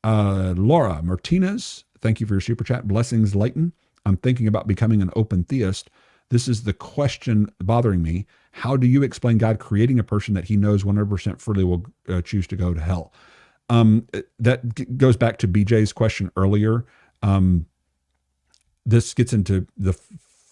Laura Martinez, thank you for your super chat. Blessings, Leighton. I'm thinking about becoming an open theist. This is the question bothering me. How do you explain God creating a person that he knows 100% freely will choose to go to hell? That goes back to BJ's question earlier. This gets into the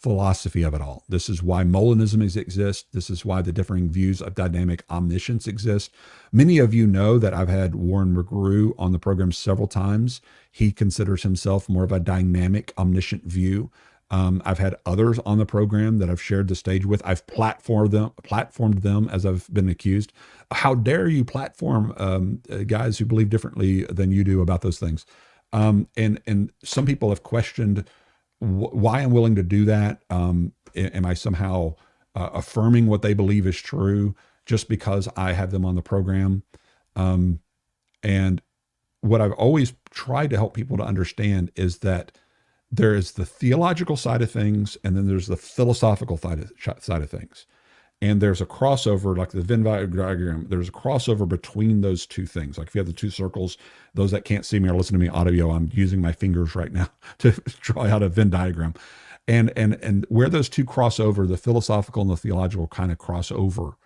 philosophy of it all. This is why Molinism exists. This is why the differing views of dynamic omniscience exist. Many of you know that I've had Warren McGrew on the program several times. He considers himself more of a dynamic omniscient view. I've had others on the program that I've shared the stage with. I've platformed them as I've been accused. How dare you platform guys who believe differently than you do about those things? And some people have questioned why I'm willing to do that. Am I somehow affirming what they believe is true just because I have them on the program? And what I've always tried to help people to understand is that there is the theological side of things, and then there's the philosophical side of things. And there's a crossover, like the Venn diagram, there's a crossover between those two things. Like if you have the two circles, those that can't see me or listen to me audio, I'm using my fingers right now to draw out a Venn diagram. And where those two cross over, the philosophical and the theological kind of cross over.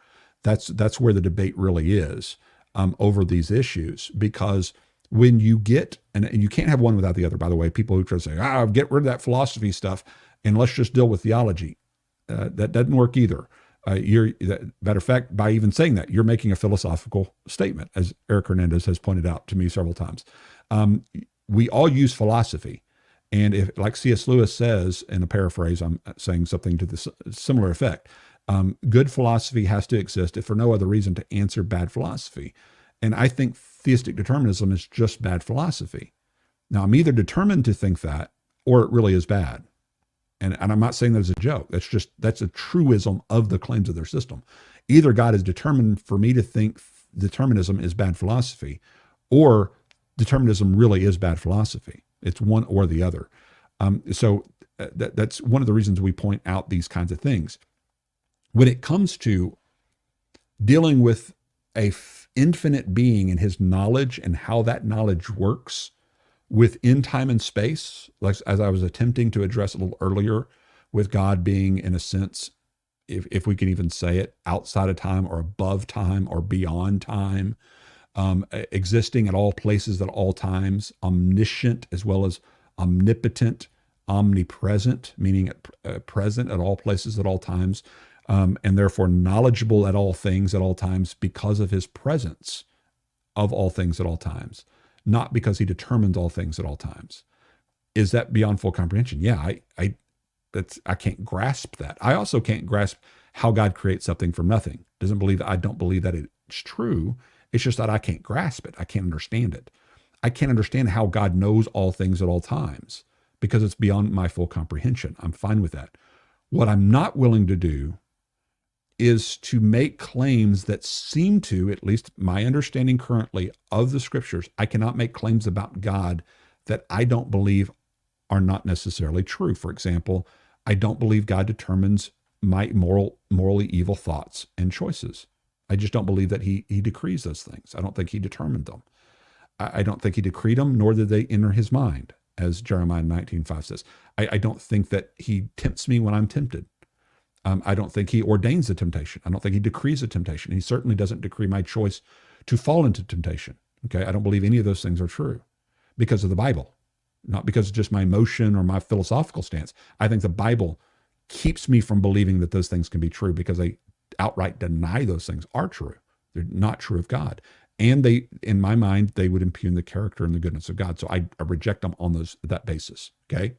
That's where the debate really is over these issues. Because when you get, and you can't have one without the other, by the way, people who try to say, get rid of that philosophy stuff and let's just deal with theology. That doesn't work either. Matter of fact, by even saying that, you're making a philosophical statement, as Eric Hernandez has pointed out to me several times. We all use philosophy. And if, like C.S. Lewis says, in a paraphrase, I'm saying something to this similar effect, good philosophy has to exist, if for no other reason, to answer bad philosophy. And I think theistic determinism is just bad philosophy. Now, I'm either determined to think that, or it really is bad. And I'm not saying that as a joke. That's a truism of the claims of their system. Either God is determined for me to think determinism is bad philosophy, or determinism really is bad philosophy. It's one or the other. That's one of the reasons we point out these kinds of things. When it comes to dealing with a infinite being and his knowledge and how that knowledge works within time and space, like as I was attempting to address a little earlier, with God being, in a sense, if we can even say it, outside of time or above time or beyond time, existing at all places at all times, omniscient as well as omnipotent, omnipresent, meaning present at all places at all times, and therefore knowledgeable at all things at all times because of his presence of all things at all times, not because he determines all things at all times. Is that beyond full comprehension? Yeah, I can't grasp that. I also can't grasp how God creates something from nothing. I don't believe that it's true. It's just that I can't grasp it. I can't understand it. I can't understand how God knows all things at all times because it's beyond my full comprehension. I'm fine with that. What I'm not willing to do is to make claims that seem to, at least my understanding currently of the scriptures, I cannot make claims about God that I don't believe are not necessarily true. For example, I don't believe God determines my morally evil thoughts and choices. I just don't believe that he decrees those things. I don't think he determined them. I don't think he decreed them, nor did they enter his mind, as Jeremiah 19:5 says. I don't think that he tempts me when I'm tempted. I don't think he ordains the temptation. I don't think he decrees the temptation. He certainly doesn't decree my choice to fall into temptation. Okay, I don't believe any of those things are true because of the Bible, not because of just my emotion or my philosophical stance. I think the Bible keeps me from believing that those things can be true because they outright deny those things are true. They're not true of God. And they, in my mind, they would impugn the character and the goodness of God. So I reject them on that basis. Okay.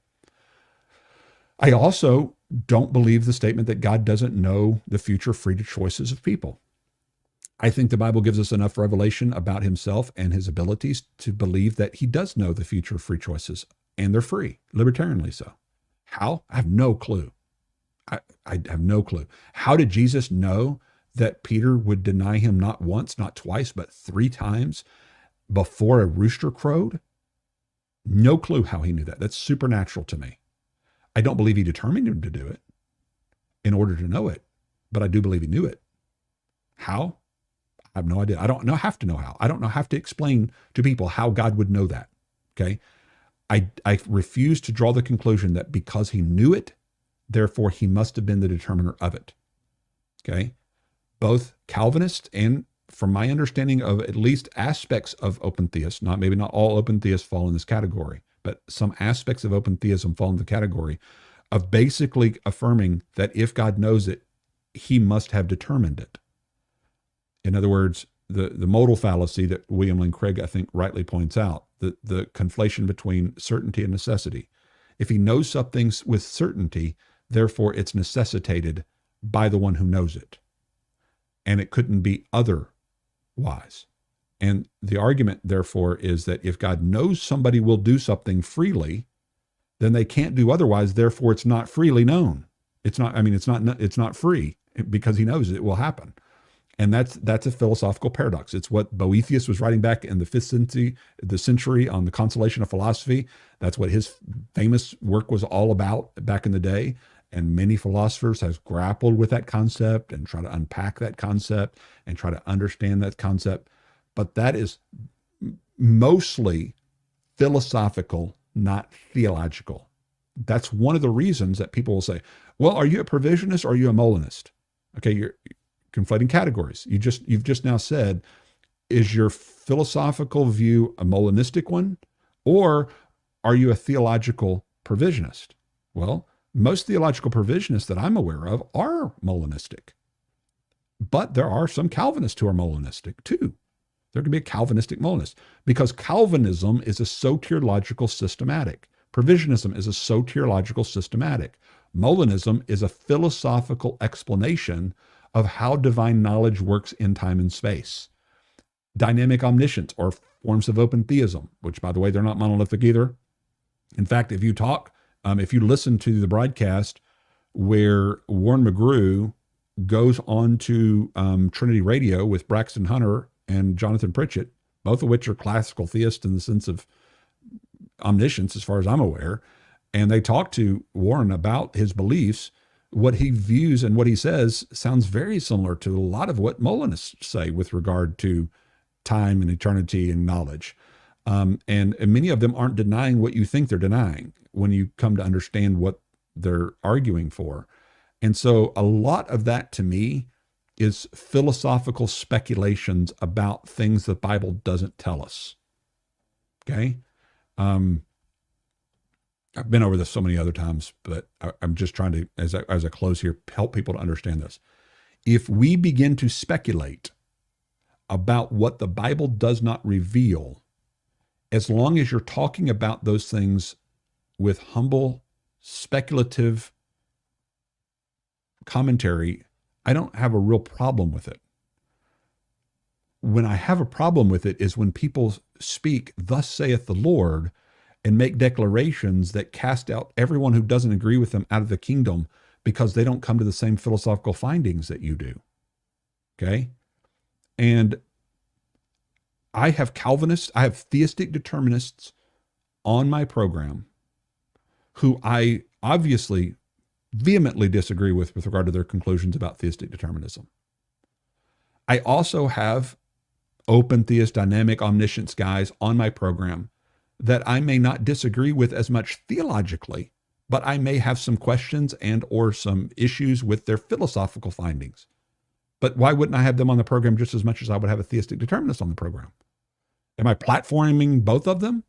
I also don't believe the statement that God doesn't know the future free choices of people. I think the Bible gives us enough revelation about himself and his abilities to believe that he does know the future free choices, and they're free, libertarianly so. How? I have no clue. I have no clue. How did Jesus know that Peter would deny him not once, not twice, but 3 times before a rooster crowed? No clue how he knew that. That's supernatural to me. I don't believe he determined him to do it in order to know it, but I do believe he knew it. How? I have no idea. I don't know, have to know how. I don't know, have to explain to people how God would know that. Okay. I refuse to draw the conclusion that because he knew it, therefore he must have been the determiner of it. Okay. Both Calvinists and, from my understanding of at least aspects of open theists, maybe not all open theists fall in this category, but some aspects of open theism fall in the category of basically affirming that if God knows it, he must have determined it. In other words, the modal fallacy that William Lane Craig, I think, rightly points out, the conflation between certainty and necessity. If he knows something with certainty, therefore it's necessitated by the one who knows it. And it couldn't be otherwise. And the argument, therefore, is that if God knows somebody will do something freely, then they can't do otherwise. Therefore, it's not freely known. It's not free because he knows it will happen. And that's a philosophical paradox. It's what Boethius was writing back in the 5th century on the consolation of philosophy. That's what his famous work was all about back in the day. And many philosophers have grappled with that concept and try to unpack that concept and try to understand that concept. But that is mostly philosophical, not theological. That's one of the reasons that people will say, well, are you a provisionist or are you a Molinist? Okay, you're conflating categories. You've just now said, is your philosophical view a Molinistic one, or are you a theological provisionist? Well, most theological provisionists that I'm aware of are Molinistic. But there are some Calvinists who are Molinistic too. There can be a Calvinistic Molinist, because Calvinism is a soteriological systematic. Provisionism is a soteriological systematic. Molinism is a philosophical explanation of how divine knowledge works in time and space. Dynamic omniscience, or forms of open theism, which, by the way, they're not monolithic either. In fact, if you listen to the broadcast where Warren McGrew goes on to Trinity Radio with Braxton Hunter and Jonathan Pritchett, both of which are classical theists in the sense of omniscience, as far as I'm aware, and they talk to Warren about his beliefs, what he views and what he says sounds very similar to a lot of what Molinists say with regard to time and eternity and knowledge. And many of them aren't denying what you think they're denying when you come to understand what they're arguing for. And so a lot of that, to me, is philosophical speculations about things the Bible doesn't tell us. Okay? I've been over this so many other times, but I'm just trying to, as I close here, help people to understand this. If we begin to speculate about what the Bible does not reveal, as long as you're talking about those things with humble, speculative commentary, I don't have a real problem with it. When I have a problem with it is when people speak, "Thus saith the Lord," and make declarations that cast out everyone who doesn't agree with them out of the kingdom because they don't come to the same philosophical findings that you do. Okay? And I have Calvinists, I have theistic determinists on my program who I obviously vehemently disagree with regard to their conclusions about theistic determinism. I also have open theist, dynamic omniscience guys on my program that I may not disagree with as much theologically, but I may have some questions and or some issues with their philosophical findings. But why wouldn't I have them on the program just as much as I would have a theistic determinist on the program? Am I platforming both of them?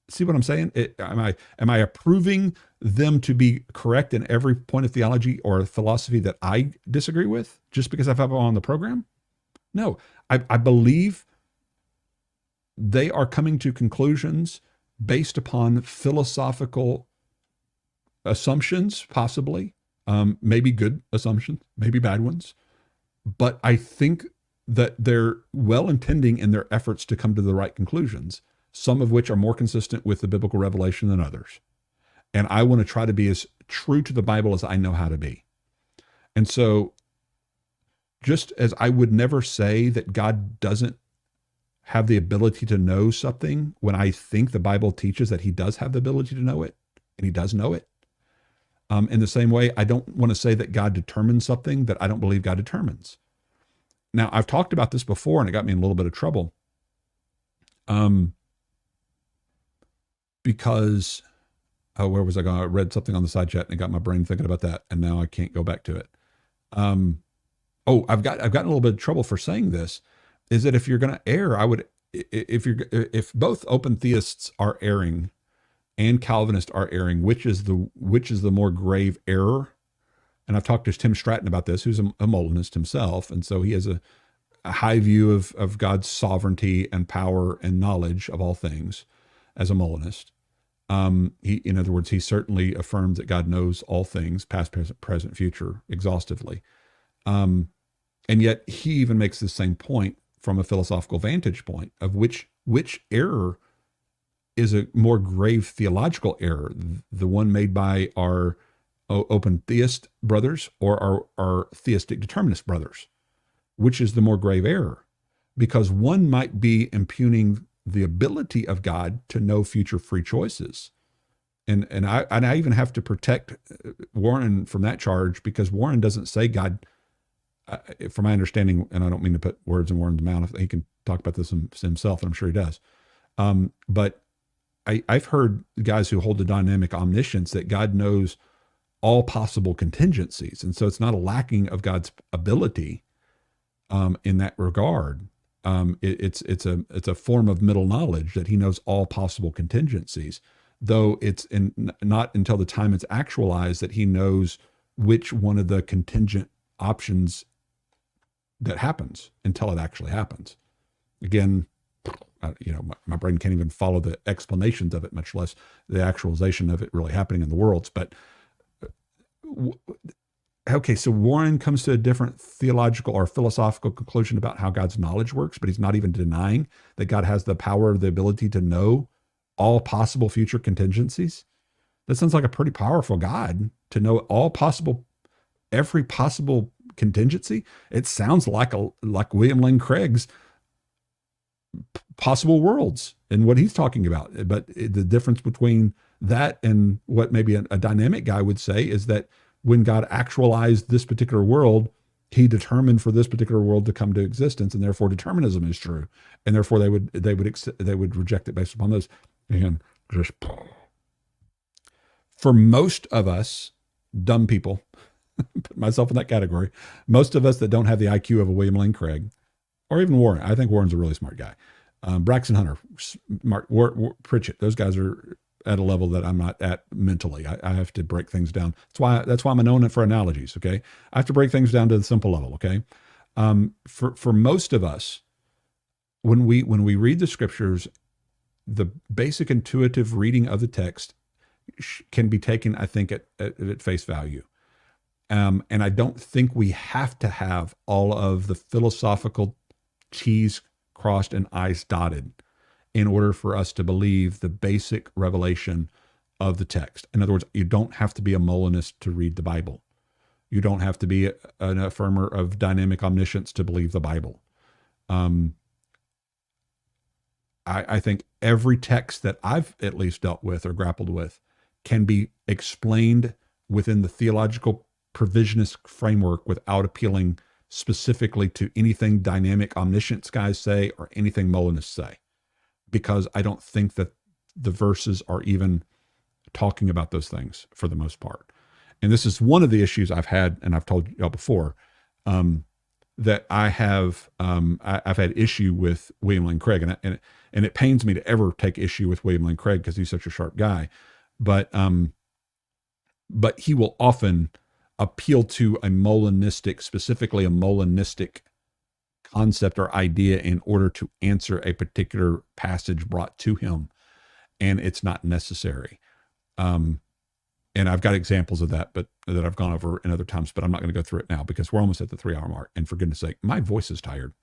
See what I'm saying? Am I approving them to be correct in every point of theology or philosophy that I disagree with just because I have them on the program? No, I believe they are coming to conclusions based upon philosophical assumptions, possibly, maybe good assumptions, maybe bad ones. But I think that they're well-intending in their efforts to come to the right conclusions, some of which are more consistent with the biblical revelation than others. And I want to try to be as true to the Bible as I know how to be. And so, just as I would never say that God doesn't have the ability to know something when I think the Bible teaches that he does have the ability to know it, and he does know it. In the same way, I don't want to say that God determines something that I don't believe God determines. Now, I've talked about this before, and it got me in a little bit of trouble. Um, because where was I going? I read something on the side chat and it got my brain thinking about that, and now I can't go back to it. I've gotten a little bit of trouble for saying this. Is that if you're going to err, if both open theists are erring and Calvinists are erring, which is the more grave error? And I've talked to Tim Stratton about this, who's a Molinist himself, and so he has a high view of God's sovereignty and power and knowledge of all things as a Molinist. In other words, he certainly affirms that God knows all things, past, present, future, exhaustively. And yet he even makes the same point from a philosophical vantage point of which error is a more grave theological error, the one made by our open theist brothers or our theistic determinist brothers, which is the more grave error, because one might be impugning the ability of God to know future free choices. And I even have to protect Warren from that charge, because Warren doesn't say God, from my understanding, and I don't mean to put words in Warren's mouth, he can talk about this himself, and I'm sure he does. But I've heard guys who hold the dynamic omniscience that God knows all possible contingencies. And so it's not a lacking of God's ability in that regard. It's a form of middle knowledge that he knows all possible contingencies, though it's not until the time it's actualized that he knows which one of the contingent options that happens until it actually happens. Again, my brain can't even follow the explanations of it, much less the actualization of it really happening in the worlds. But okay, so Warren comes to a different theological or philosophical conclusion about how God's knowledge works, but he's not even denying that God has the power or the ability to know all possible future contingencies. That sounds like a pretty powerful God to know every possible contingency. It sounds like William Lane Craig's possible worlds and what he's talking about. But the difference between that and what maybe a dynamic guy would say is that when God actualized this particular world, he determined for this particular world to come to existence, and therefore determinism is true, and therefore they would reject it based upon those. And just for most of us dumb people, put myself in that category, most of us that don't have the IQ of a William Lane Craig or even Warren. I think Warren's a really smart guy. Braxton Hunter, smart, Pritchett, those guys are at a level that I'm not at mentally. I have to break things down. That's why I'm known for analogies. Okay. I have to break things down to the simple level. Okay. For most of us, when we read the scriptures, the basic intuitive reading of the text can be taken, I think, at face value. And I don't think we have to have all of the philosophical T's crossed and I's dotted in order for us to believe the basic revelation of the text. In other words, you don't have to be a Molinist to read the Bible. You don't have to be an affirmer of dynamic omniscience to believe the Bible. I think every text that I've at least dealt with or grappled with can be explained within the theological provisionist framework without appealing specifically to anything dynamic omniscience guys say or anything Molinists say, because I don't think that the verses are even talking about those things for the most part. And this is one of the issues I've had, and I've told y'all before, that I've had issue with William Lane Craig, and it pains me to ever take issue with William Lane Craig because he's such a sharp guy, but he will often appeal to specifically a Molinistic concept or idea in order to answer a particular passage brought to him, and it's not necessary. And I've got examples of that, but that I've gone over in other times, but I'm not going to go through it now because we're almost at the 3-hour mark. And for goodness sake, my voice is tired.